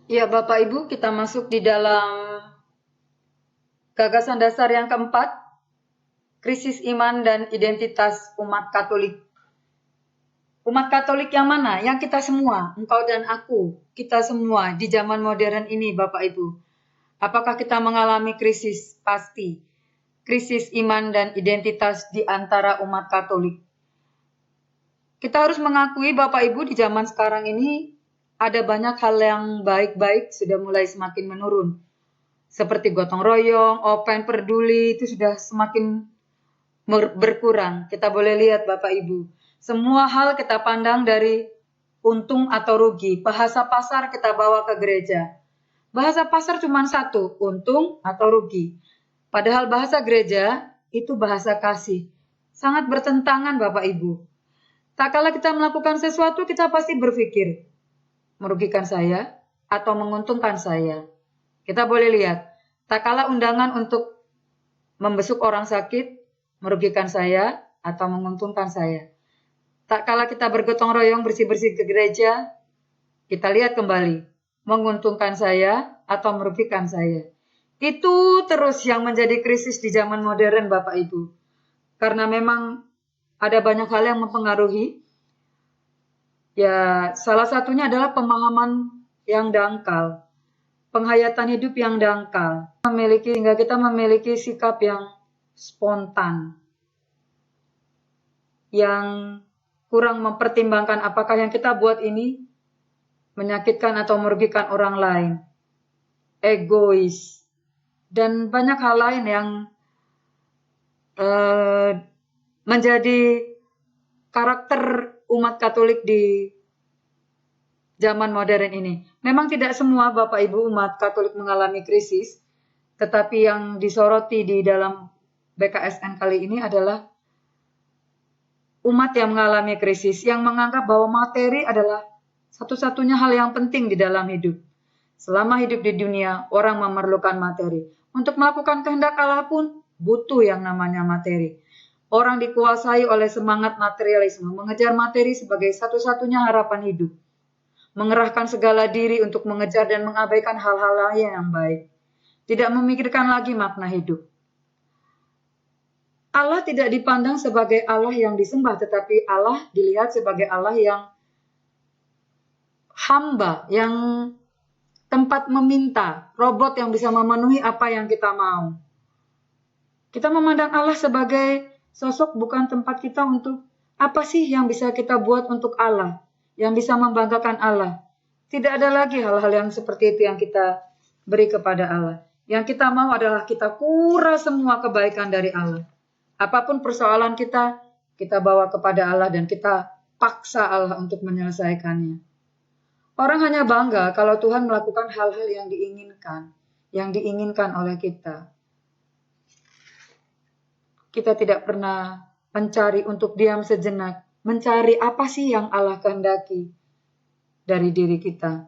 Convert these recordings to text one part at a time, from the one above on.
Ya, Bapak Ibu, kita masuk di dalam gagasan dasar yang keempat, krisis iman dan identitas umat Katolik. Umat Katolik yang mana? Yang kita semua, engkau dan aku, kita semua di zaman modern ini, Bapak Ibu. Apakah kita mengalami krisis? Pasti. Krisis iman dan identitas di antara umat Katolik. Kita harus mengakui Bapak Ibu di zaman sekarang ini ada banyak hal yang baik-baik sudah mulai semakin menurun. Seperti gotong royong, open, peduli, itu sudah semakin berkurang. Kita boleh lihat Bapak Ibu. Semua hal kita pandang dari untung atau rugi. Bahasa pasar kita bawa ke gereja. Bahasa pasar cuma satu, untung atau rugi. Padahal bahasa gereja itu bahasa kasih. Sangat bertentangan Bapak Ibu. Tak kala kita melakukan sesuatu, kita pasti berpikir, merugikan saya atau menguntungkan saya. Kita boleh lihat, tak kala undangan untuk membesuk orang sakit, merugikan saya atau menguntungkan saya. Tak kala kita bergotong royong bersih-bersih ke gereja, kita lihat kembali, menguntungkan saya atau merugikan saya. Itu terus yang menjadi krisis di zaman modern Bapak Ibu. Karena memang ada banyak hal yang mempengaruhi. Ya, salah satunya adalah pemahaman yang dangkal, penghayatan hidup yang dangkal, sehingga kita memiliki sikap yang spontan, yang kurang mempertimbangkan apakah yang kita buat ini menyakitkan atau merugikan orang lain, egois, dan banyak hal lain yang menjadi karakter umat Katolik di zaman modern ini. Memang tidak semua Bapak Ibu umat Katolik mengalami krisis, tetapi yang disoroti di dalam BKSN kali ini adalah umat yang mengalami krisis, yang menganggap bahwa materi adalah satu-satunya hal yang penting di dalam hidup. Selama hidup di dunia, orang memerlukan materi. Untuk melakukan kehendak Allah pun butuh yang namanya materi. Orang dikuasai oleh semangat materialisme, mengejar materi sebagai satu-satunya harapan hidup. Mengerahkan segala diri untuk mengejar dan mengabaikan hal-hal lain yang baik. Tidak memikirkan lagi makna hidup. Allah tidak dipandang sebagai Allah yang disembah, tetapi Allah dilihat sebagai Allah yang hamba, yang tempat meminta, robot yang bisa memenuhi apa yang kita mau. Kita memandang Allah sebagai sosok bukan tempat kita untuk apa sih yang bisa kita buat untuk Allah, yang bisa membanggakan Allah. Tidak ada lagi hal-hal yang seperti itu yang kita beri kepada Allah. Yang kita mau adalah kita kuras semua kebaikan dari Allah. Apapun persoalan kita, kita bawa kepada Allah dan kita paksa Allah untuk menyelesaikannya. Orang hanya bangga kalau Tuhan melakukan hal-hal yang diinginkan oleh kita. Kita tidak pernah mencari untuk diam sejenak, mencari apa sih yang Allah kehendaki dari diri kita.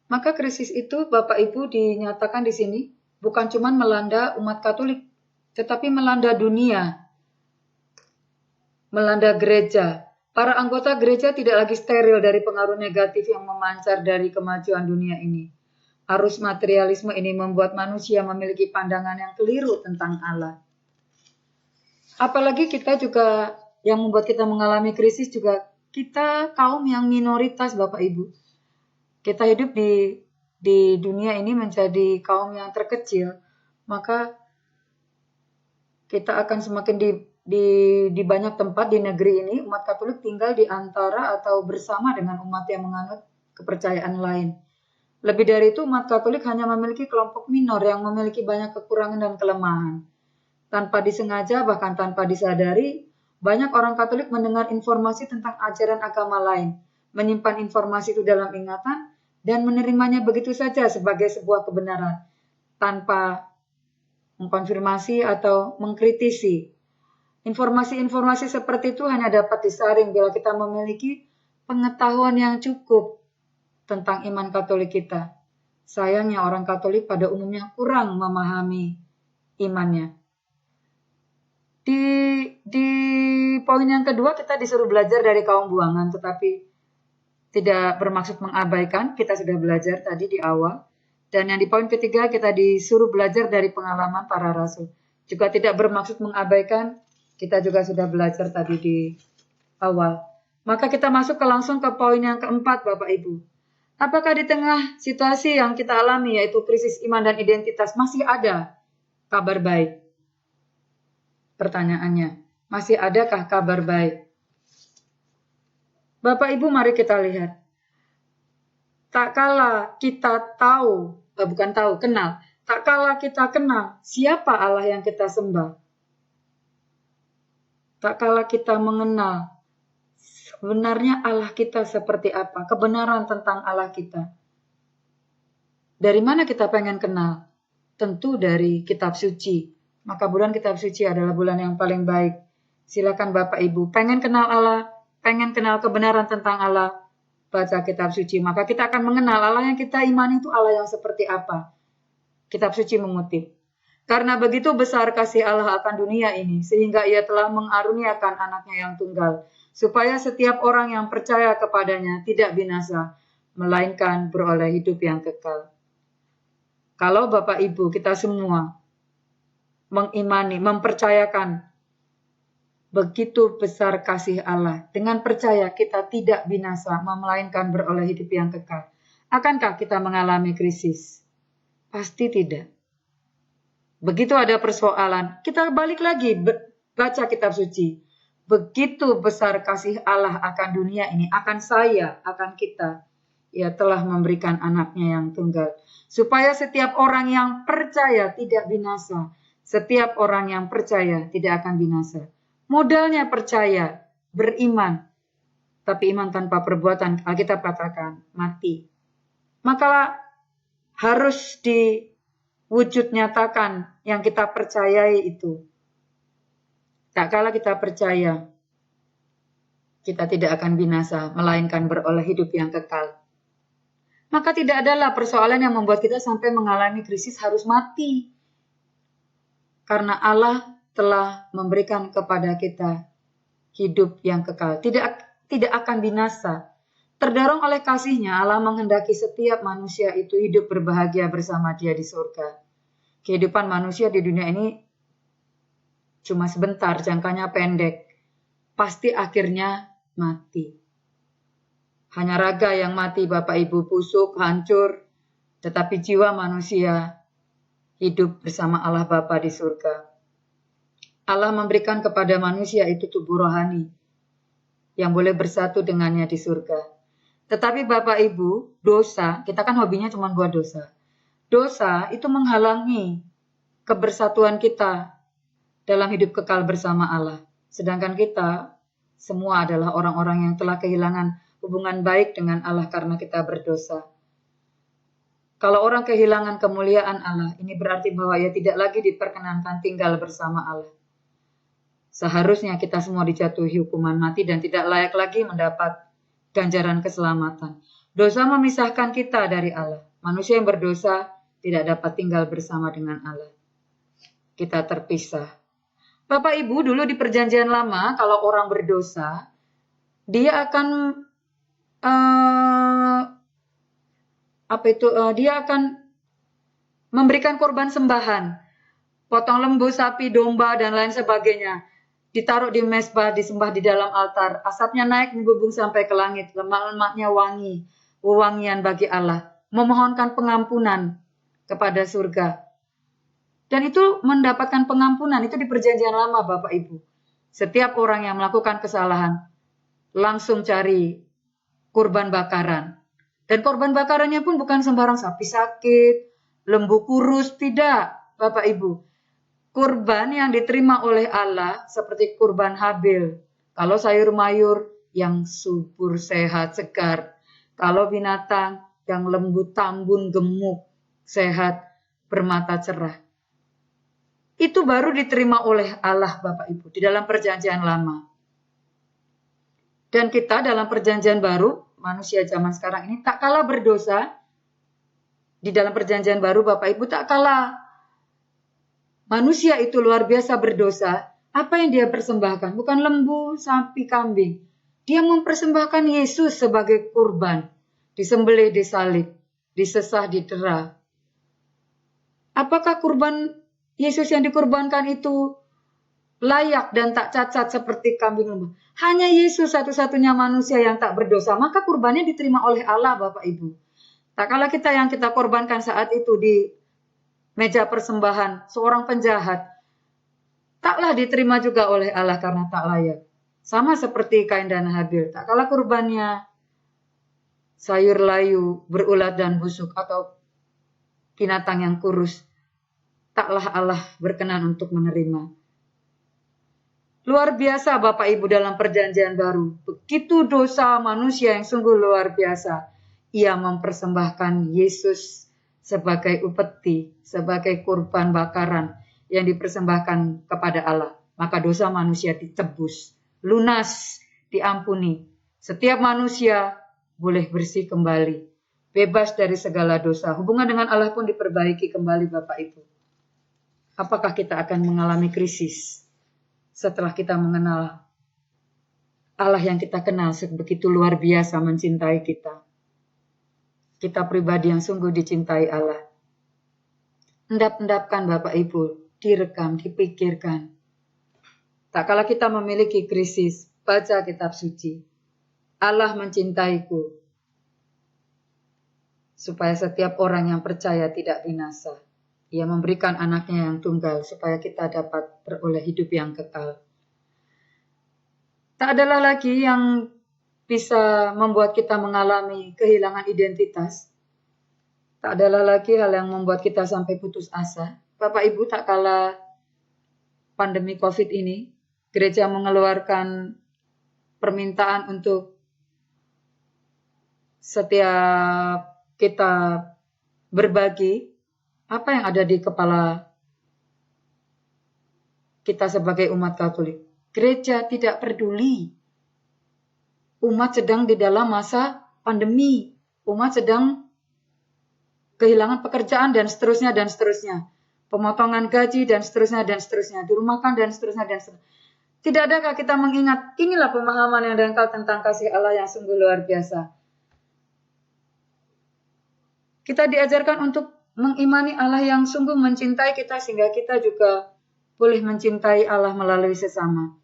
Maka krisis itu Bapak Ibu dinyatakan di sini bukan cuma melanda umat Katolik, tetapi melanda dunia, melanda gereja. Para anggota gereja tidak lagi steril dari pengaruh negatif yang memancar dari kemajuan dunia ini. Arus materialisme ini membuat manusia memiliki pandangan yang keliru tentang Allah. Apalagi kita juga, yang membuat kita mengalami krisis juga, kita kaum yang minoritas Bapak Ibu. Kita hidup di dunia ini menjadi kaum yang terkecil, maka kita akan semakin di banyak tempat di negeri ini, umat Katolik tinggal di antara atau bersama dengan umat yang menganut kepercayaan lain. Lebih dari itu, umat Katolik hanya memiliki kelompok minor yang memiliki banyak kekurangan dan kelemahan. Tanpa disengaja, bahkan tanpa disadari, banyak orang Katolik mendengar informasi tentang ajaran agama lain, menyimpan informasi itu dalam ingatan, dan menerimanya begitu saja sebagai sebuah kebenaran, tanpa mengkonfirmasi atau mengkritisi. Informasi-informasi seperti itu hanya dapat disaring bila kita memiliki pengetahuan yang cukup tentang iman Katolik kita. Sayangnya orang Katolik pada umumnya kurang memahami imannya. Di poin yang kedua kita disuruh belajar dari kaum buangan, tetapi tidak bermaksud mengabaikan, kita sudah belajar tadi di awal. Dan yang di poin ketiga kita disuruh belajar dari pengalaman para rasul. Juga tidak bermaksud mengabaikan, kita juga sudah belajar tadi di awal. Maka kita masuk langsung ke poin yang keempat, Bapak Ibu. Apakah di tengah situasi yang kita alami, yaitu krisis iman dan identitas, masih ada kabar baik? Pertanyaannya, masih adakah kabar baik? Bapak Ibu, mari kita lihat. Tak kala kita kenal. Tak kala kita kenal siapa Allah yang kita sembah. Tak kala kita mengenal sebenarnya Allah kita seperti apa, kebenaran tentang Allah kita. Dari mana kita pengen kenal? Tentu dari kitab suci. Maka bulan kitab suci adalah bulan yang paling baik. Silakan Bapak Ibu, pengen kenal Allah, pengen kenal kebenaran tentang Allah, baca kitab suci. Maka kita akan mengenal Allah yang kita imani itu Allah yang seperti apa. Kitab suci mengutip. Karena begitu besar kasih Allah akan dunia ini, sehingga ia telah mengaruniakan anaknya yang tunggal, supaya setiap orang yang percaya kepadanya tidak binasa, melainkan beroleh hidup yang kekal. Kalau Bapak Ibu kita semua mengimani, mempercayakan begitu besar kasih Allah, dengan percaya kita tidak binasa, melainkan beroleh hidup yang kekal. Akankah kita mengalami krisis? Pasti tidak. Begitu ada persoalan, kita balik lagi baca kitab suci. Begitu besar kasih Allah akan dunia ini, akan saya, akan kita. Ia telah memberikan anaknya yang tunggal. Supaya setiap orang yang percaya tidak binasa. Setiap orang yang percaya tidak akan binasa. Modalnya percaya, beriman. Tapi iman tanpa perbuatan, Alkitab katakan, mati. Maka harus diwujud nyatakan yang kita percayai itu. Tak kala kita percaya, kita tidak akan binasa, melainkan beroleh hidup yang kekal. Maka tidak adalah persoalan yang membuat kita sampai mengalami krisis harus mati. Karena Allah telah memberikan kepada kita hidup yang kekal. Tidak akan binasa. Terdorong oleh kasih-Nya, Allah menghendaki setiap manusia itu hidup berbahagia bersama Dia di surga. Kehidupan manusia di dunia ini cuma sebentar, jangkanya pendek. Pasti akhirnya mati. Hanya raga yang mati, Bapak Ibu, busuk, hancur. Tetapi jiwa manusia hidup bersama Allah Bapa di surga. Allah memberikan kepada manusia itu tubuh rohani yang boleh bersatu dengannya di surga. Tetapi Bapak Ibu, dosa, kita kan hobinya cuma buat dosa. Dosa itu menghalangi kebersatuan kita dalam hidup kekal bersama Allah. Sedangkan kita semua adalah orang-orang yang telah kehilangan hubungan baik dengan Allah karena kita berdosa. Kalau orang kehilangan kemuliaan Allah, ini berarti bahwa ia tidak lagi diperkenankan tinggal bersama Allah. Seharusnya kita semua dijatuhi hukuman mati dan tidak layak lagi mendapat ganjaran keselamatan. Dosa memisahkan kita dari Allah. Manusia yang berdosa tidak dapat tinggal bersama dengan Allah. Kita terpisah. Bapak Ibu, dulu di Perjanjian Lama, kalau orang berdosa, dia akan dia akan memberikan korban sembahan, potong lembu, sapi, domba, dan lain sebagainya. Ditaruh di mezbah, disembah di dalam altar. Asapnya naik menggubung sampai ke langit. Lemak-lemaknya wangi, wewangian bagi Allah. Memohonkan pengampunan kepada surga. Dan itu mendapatkan pengampunan. Itu di Perjanjian Lama, Bapak Ibu. Setiap orang yang melakukan kesalahan, langsung cari kurban bakaran. Dan korban bakarannya pun bukan sembarang sapi sakit, lembu kurus, tidak, Bapak Ibu. Kurban yang diterima oleh Allah seperti kurban Habil. Kalau sayur mayur yang subur, sehat, segar. Kalau binatang yang lembut, tambun, gemuk, sehat, bermata cerah. Itu baru diterima oleh Allah, Bapak Ibu, di dalam Perjanjian Lama. Dan kita dalam Perjanjian Baru, manusia zaman sekarang ini tak kalah berdosa. Di dalam Perjanjian Baru, Bapak Ibu, tak kalah manusia itu luar biasa berdosa. Apa yang dia persembahkan? Bukan lembu, sapi, kambing. Dia mempersembahkan Yesus sebagai kurban, disembelih, disalib, disesah, didera. Apakah kurban Yesus yang dikurbankan itu layak dan tak cacat seperti kambing domba? Hanya Yesus satu-satunya manusia yang tak berdosa, maka kurbannya diterima oleh Allah, Bapak Ibu. Tak kala kita yang kita korbankan saat itu di meja persembahan, seorang penjahat, taklah diterima juga oleh Allah karena tak layak. Sama seperti Kain dan Habil, tak kala kurbannya sayur layu, berulat dan busuk, atau binatang yang kurus, taklah Allah berkenan untuk menerima. Luar biasa Bapak Ibu dalam perjanjian baru. Begitu dosa manusia yang sungguh luar biasa. Ia mempersembahkan Yesus sebagai upeti, sebagai kurban bakaran yang dipersembahkan kepada Allah. Maka dosa manusia ditebus, lunas, diampuni. Setiap manusia boleh bersih kembali, bebas dari segala dosa. Hubungan dengan Allah pun diperbaiki kembali Bapak Ibu. Apakah kita akan mengalami krisis setelah kita mengenal Allah yang kita kenal sebegitu luar biasa mencintai kita? Kita pribadi yang sungguh dicintai Allah. Endap-endapkan Bapak Ibu, direkam, dipikirkan. Tak kala kita memiliki krisis, baca kitab suci. Allah mencintaiku, supaya setiap orang yang percaya tidak binasa. Ia memberikan anaknya yang tunggal supaya kita dapat beroleh hidup yang kekal. Tak adalah lagi yang bisa membuat kita mengalami kehilangan identitas. Tak adalah lagi hal yang membuat kita sampai putus asa. Bapak Ibu, tak kala pandemi COVID ini, gereja mengeluarkan permintaan untuk setiap kita berbagi apa yang ada di kepala kita sebagai umat Katolik. Gereja tidak peduli. Umat sedang di dalam masa pandemi. Umat sedang kehilangan pekerjaan dan seterusnya dan seterusnya. Pemotongan gaji dan seterusnya dan seterusnya. Dirumahkan dan seterusnya dan seterusnya. Tidak adakah kita mengingat, inilah pemahaman yang dangkal tentang kasih Allah yang sungguh luar biasa. Kita diajarkan untuk mengimani Allah yang sungguh mencintai kita sehingga kita juga boleh mencintai Allah melalui sesama.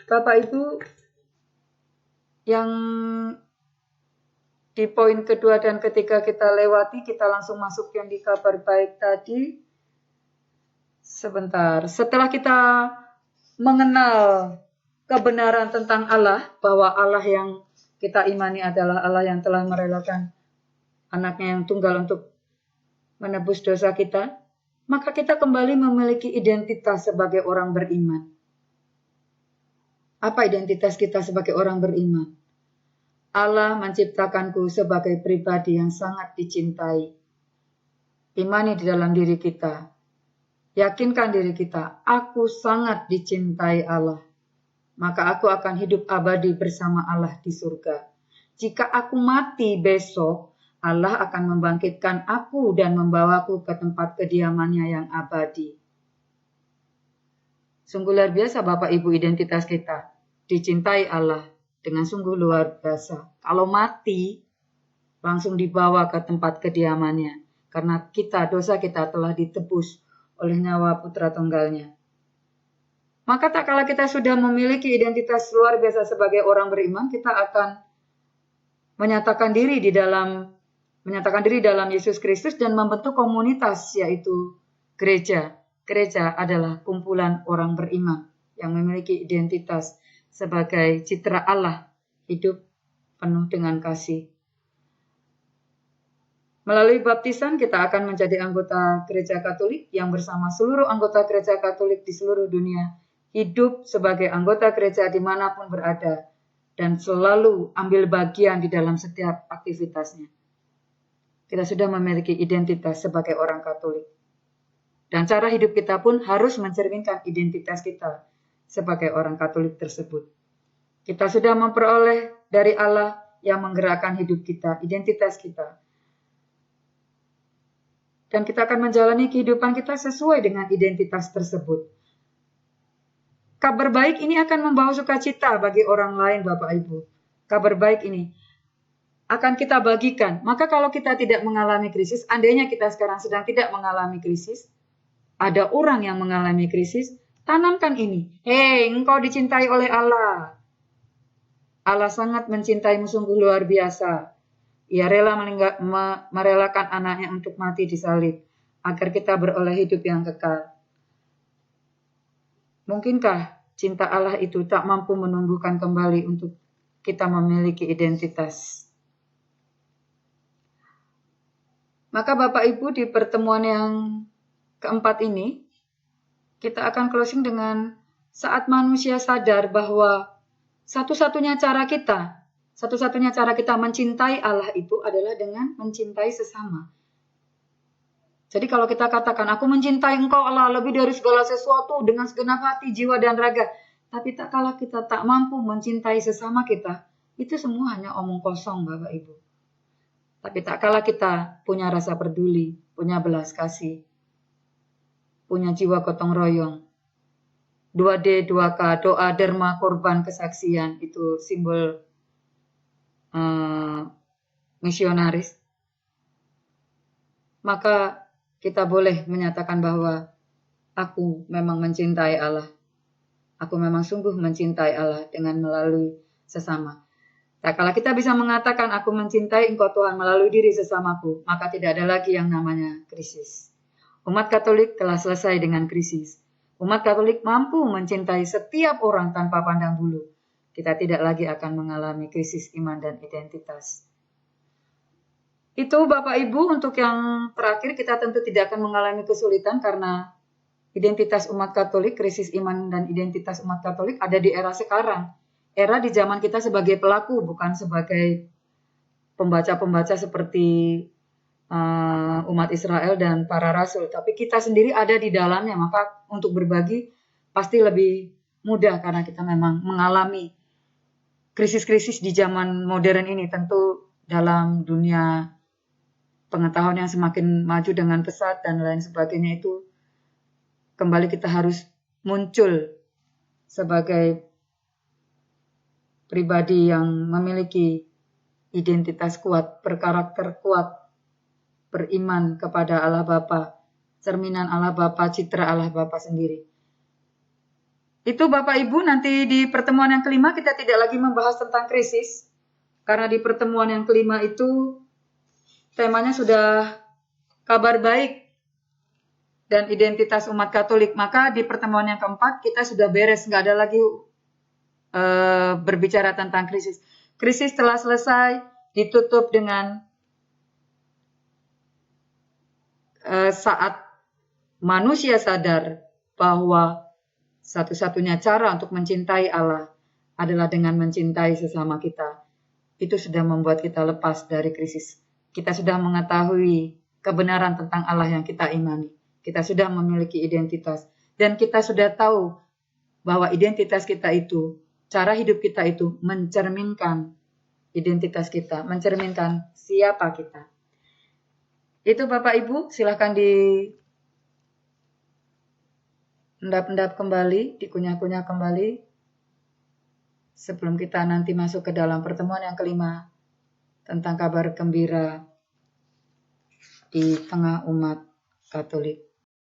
Bapak Ibu, yang di poin kedua dan ketiga kita lewati, kita langsung masuk yang di kabar baik tadi. Sebentar, setelah kita mengenal kebenaran tentang Allah, bahwa Allah yang kita imani adalah Allah yang telah merelakan anaknya yang tunggal untuk menebus dosa kita, maka kita kembali memiliki identitas sebagai orang beriman. Apa identitas kita sebagai orang beriman? Allah menciptakanku sebagai pribadi yang sangat dicintai. Imani di dalam diri kita. Yakinkan diri kita, aku sangat dicintai Allah. Maka aku akan hidup abadi bersama Allah di surga. Jika aku mati besok, Allah akan membangkitkan aku dan membawaku ke tempat kediamannya yang abadi. Sungguh luar biasa Bapak Ibu identitas kita. Dicintai Allah dengan sungguh luar biasa. Kalau mati, langsung dibawa ke tempat kediamannya. Karena dosa kita telah ditebus oleh nyawa putra tunggalnya. Maka tak kala kita sudah memiliki identitas luar biasa sebagai orang beriman, kita akan menyatakan diri dalam Yesus Kristus dan membentuk komunitas, yaitu gereja. Gereja adalah kumpulan orang beriman yang memiliki identitas sebagai citra Allah, hidup penuh dengan kasih. Melalui baptisan kita akan menjadi anggota gereja Katolik yang bersama seluruh anggota gereja Katolik di seluruh dunia hidup sebagai anggota gereja dimanapun berada dan selalu ambil bagian di dalam setiap aktivitasnya. Kita sudah memiliki identitas sebagai orang Katolik. Dan cara hidup kita pun harus mencerminkan identitas kita sebagai orang Katolik tersebut. Kita sudah memperoleh dari Allah yang menggerakkan hidup kita, identitas kita. Dan kita akan menjalani kehidupan kita sesuai dengan identitas tersebut. Kabar baik ini akan membawa sukacita bagi orang lain, Bapak Ibu. Kabar baik ini akan kita bagikan. Maka kalau kita tidak mengalami krisis, andainya kita sekarang sedang tidak mengalami krisis, ada orang yang mengalami krisis, tanamkan ini. Hei, engkau dicintai oleh Allah. Allah sangat mencintaimu sungguh luar biasa. Ia rela merelakan anaknya untuk mati di salib, agar kita beroleh hidup yang kekal. Mungkinkah cinta Allah itu tak mampu menumbuhkan kembali untuk kita memiliki identitas? Maka Bapak Ibu, di pertemuan yang keempat ini, kita akan closing dengan saat manusia sadar bahwa satu-satunya cara kita mencintai Allah itu adalah dengan mencintai sesama. Jadi kalau kita katakan, aku mencintai engkau Allah lebih dari segala sesuatu dengan segenap hati, jiwa, dan raga. Tapi tak kala kita tak mampu mencintai sesama kita, itu semua hanya omong kosong, Bapak Ibu. Tapi tak kala kita punya rasa peduli, punya belas kasih, punya jiwa gotong royong. 2D, 2K, doa, derma, korban, kesaksian, itu simbol misionaris. Maka kita boleh menyatakan bahwa aku memang mencintai Allah. Aku memang sungguh mencintai Allah dengan melalui sesama. Tak kala kita bisa mengatakan aku mencintai engkau Tuhan melalui diri sesamaku, maka tidak ada lagi yang namanya krisis. Umat Katolik telah selesai dengan krisis. Umat Katolik mampu mencintai setiap orang tanpa pandang bulu. Kita tidak lagi akan mengalami krisis iman dan identitas. Itu Bapak Ibu, untuk yang terakhir kita tentu tidak akan mengalami kesulitan karena identitas umat Katolik, krisis iman dan identitas umat Katolik ada di era sekarang. Era di zaman kita sebagai pelaku, bukan sebagai pembaca-pembaca seperti umat Israel dan para rasul. Tapi kita sendiri ada di dalamnya, maka untuk berbagi pasti lebih mudah karena kita memang mengalami krisis-krisis di zaman modern ini. Tentu dalam dunia pengetahuan yang semakin maju dengan pesat dan lain sebagainya, itu kembali kita harus muncul sebagai pribadi yang memiliki identitas kuat, berkarakter kuat, beriman kepada Allah Bapa, cerminan Allah Bapa, citra Allah Bapa sendiri. Itu Bapak Ibu, nanti di pertemuan yang kelima kita tidak lagi membahas tentang krisis, karena di pertemuan yang kelima itu temanya sudah kabar baik dan identitas umat Katolik. Maka di pertemuan yang keempat kita sudah beres, nggak ada lagi berbicara tentang krisis. Krisis telah selesai, ditutup dengan saat manusia sadar bahwa satu-satunya cara untuk mencintai Allah adalah dengan mencintai sesama kita. Itu sudah membuat kita lepas dari krisis. Kita sudah mengetahui kebenaran tentang Allah yang kita imani. Kita sudah memiliki identitas. Dan kita sudah tahu bahwa identitas kita itu, cara hidup kita itu mencerminkan identitas kita, mencerminkan siapa kita. Itu Bapak Ibu, silahkan endap-endap kembali, dikunyah-kunyah kembali. Sebelum kita nanti masuk ke dalam pertemuan yang kelima tentang kabar gembira di tengah umat Katolik.